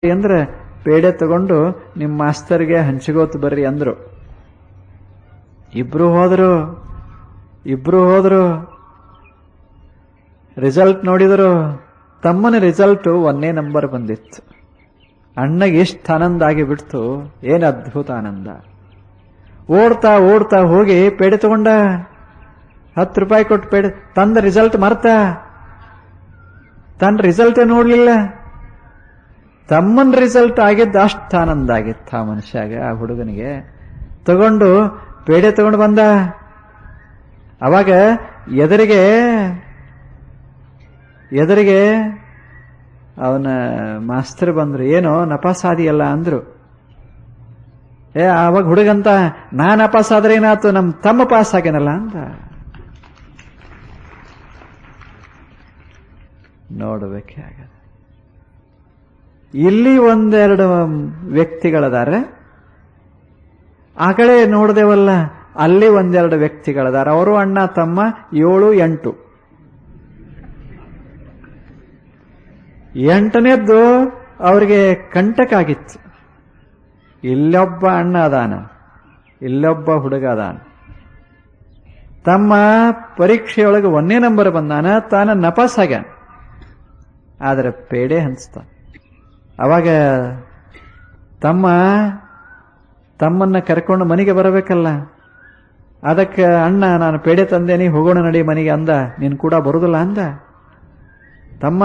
ಅಂದ್ರೆ ಪೇಡೆ ತಗೊಂಡು ನಿಮ್ಮ ಮಾಸ್ತರ್ಗೆ ಹಂಚಿಗೋತ್ ಬರ್ರಿ ಅಂದ್ರು. ಇಬ್ರು ಹೋದ್ರು. ರಿಸಲ್ಟ್ ನೋಡಿದ್ರು. ತಮ್ಮನ ರಿಸಲ್ಟ್ 1ನೇ ನಂಬರ್ ಬಂದಿತ್ತು. ಅಣ್ಣಗೆ ಎಷ್ಟು ಆನಂದ ಆಗಿಬಿಡ್ತು. ಏನು ಅದ್ಭುತ ಆನಂದ. ಓಡ್ತಾ ಓಡ್ತಾ ಹೋಗಿ ಪೇಡೆ ತಗೊಂಡ. 10 ರೂಪಾಯಿ ಕೊಟ್ಟು ಪೇಡೆ ತಂದ. ರಿಸಲ್ಟ್ ಮರ್ತ. ತನ್ನ ರಿಸಲ್ಟೇ ನೋಡ್ಲಿಲ್ಲ. ತಮ್ಮನ ರಿಸಲ್ಟ್ ಆಗಿದ್ದ ಅಷ್ಟು ಆನಂದ ಆಗಿತ್ತು ಆ ಮನುಷ್ಯಾಗ, ಆ ಹುಡುಗನಿಗೆ. ತಗೊಂಡು ಪೇಡೆ ತಗೊಂಡು ಬಂದ. ಅವಾಗ ಎದುರಿಗೆ ಅವನ ಮಾಸ್ತರ್ ಬಂದ್ರು. ಏನೋ ನಪಾಸಾದಿಯಲ್ಲ ಅಂದ್ರು. ಆವಾಗ ಹುಡುಗಂತ, ನಾನ್ ಅಪಾಸಾದ್ರೆ ಏನಾಯ್ತು, ನಮ್ ತಮ್ಮ ಪಾಸ್ ಆಗ್ಯಾನಲ್ಲ ಅಂತ. ನೋಡ್ಬೇಕೆ ಆಗದ. ಇಲ್ಲಿ ಒಂದೆರಡು ವ್ಯಕ್ತಿಗಳದಾರೆ. ಆ ಕಡೆ ನೋಡ್ದೇವಲ್ಲ, ಅಲ್ಲಿ ಒಂದೆರಡು ವ್ಯಕ್ತಿಗಳದಾರ. ಅವರು ಅಣ್ಣ ತಮ್ಮ 7, 8. 8ನೇದ್ದು ಅವ್ರಿಗೆ ಕಂಟಕ ಆಗಿತ್ತು. ಇಲ್ಲೊಬ್ಬ ಅಣ್ಣ ಅದಾನ, ಇಲ್ಲೊಬ್ಬ ಹುಡುಗ ಅದಾನ. ತಮ್ಮ ಪರೀಕ್ಷೆಯೊಳಗೆ 1ನೇ ನಂಬರ್ ಬಂದಾನ, ತಾನ ನಪಾಸ್ ಆಗ್ಯಾನ. ಆದ್ರೆ ಪೇಡೆ ಹಂಚ್ತಾನ. ಅವಾಗ ತಮ್ಮನ್ನ ಕರ್ಕೊಂಡು ಮನೆಗೆ ಬರಬೇಕಲ್ಲ. ಅದಕ್ಕೆ ಅಣ್ಣ, ನಾನು ಪೇಡೆ ತಂದೇನಿ, ಹೋಗೋಣ ನಡಿ ಮನೆಗೆ ಅಂದ. ನೀನು ಕೂಡ ಬರುದಿಲ್ಲ ಅಂದ. ತಮ್ಮ,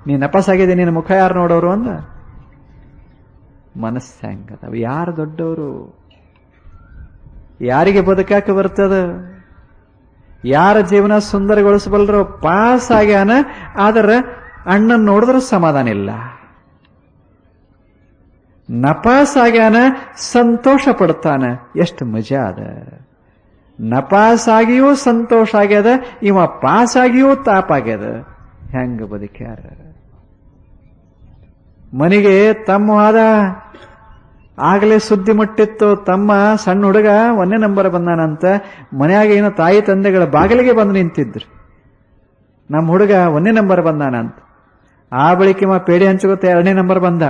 ನೀನು ನಪಾಸಾಗಿದೆ, ನಿನ್ನ ಮುಖ ಯಾರು ನೋಡೋರು ಅಂದ. ಮನಸ್ಸು ಹೆಂಗದ? ಯಾರು ದೊಡ್ಡವರು? ಯಾರಿಗೆ ಬದುಕಾಕ ಬರ್ತದ? ಯಾರ ಜೀವನ ಸುಂದರಗೊಳಿಸಬಲ್ಲರು? ಪಾಸ್ ಆಗ್ಯಾನ, ಆದ್ರೆ ಅಣ್ಣನ್ ನೋಡಿದ್ರೆ ಸಮಾಧಾನ ಇಲ್ಲ. ನಪಾಸ್ ಆಗ್ಯಾನ, ಸಂತೋಷ ಪಡ್ತಾನ. ಎಷ್ಟು ಮಜಾ ಅದ. ನಪಾಸ್ ಆಗಿಯೂ ಸಂತೋಷ ಆಗ್ಯದ, ಇವ ಪಾಸ್ ಆಗಿಯೂ ತಾಪ ಆಗ್ಯದ. ಹೆಂಗ ಬದುಕ್ಯಾರ? ಮನೆಗೆ ತಮ್ಮ ಆದ. ಆಗಲೇ ಸುದ್ದಿ ಮುಟ್ಟಿತ್ತು. ತಮ್ಮ ಸಣ್ಣ ಹುಡುಗ 1ನೇ ನಂಬರ್ ಬಂದಾನಂತ. ಮನ್ಯಾಗ ಏನೋ ತಾಯಿ ತಂದೆಗಳ ಬಾಗಿಲಿಗೆ ಬಂದು ನಿಂತಿದ್ರು. ನಮ್ಮ ಹುಡುಗ 1ನೇ ನಂಬರ್ ಬಂದಾನಂತ. ಆ ಬಳಿಕ ಪೇಡೆ ಹಂಚ್ಕೋತ 2ನೇ ನಂಬರ್ ಬಂದ.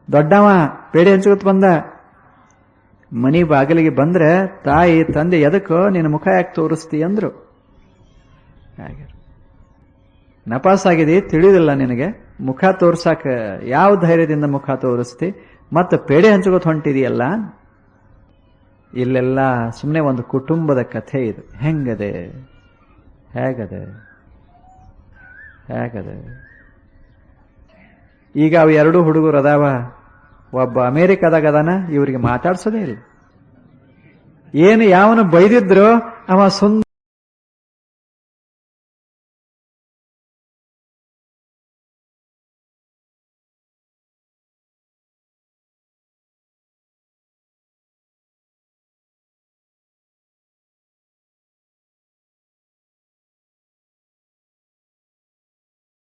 ದೊಡ್ಡವ ಪೇಡೆ ಹಂಚ್ಕೋತ ಬಂದ. ಮನಿ ಬಾಗಿಲಿಗೆ ಬಂದ್ರೆ ತಾಯಿ ತಂದೆ, ಎದಕ್ಕೋ ನಿನ್ನ ಮುಖ ಯಾಕೆ ತೋರಿಸ್ತಿ ಅಂದ್ರು. ಹಾಗೆ ನಪಾಸ್ ಆಗಿದೆ, ತಿಳಿದಿಲ್ಲ ನಿನಗೆ, ಮುಖ ತೋರ್ಸಾಕ ಯಾವ ಧೈರ್ಯದಿಂದ ಮುಖ ತೋರಿಸ್ತಿ, ಮತ್ತೆ ಪೇಡೆ ಹಂಚ್ಕೋತ ಹೊಂಟಿದೆಯಲ್ಲ. ಇಲ್ಲೆಲ್ಲ ಸುಮ್ಮನೆ ಒಂದು ಕುಟುಂಬದ ಕಥೆ ಇದು. ಹೇಗದೆ ಈಗ ಅವು 2 ಹುಡುಗರು ಅದಾವ. ಒಬ್ಬ ಅಮೇರಿಕಾದಾಗ ಅದಾನ, ಇವರಿಗೆ ಮಾತಾಡ್ಸೋದೇ ಇಲ್ಲ. ಏನು ಯಾವನು ಬೈದಿದ್ರು ಅವ ಸುಂದರ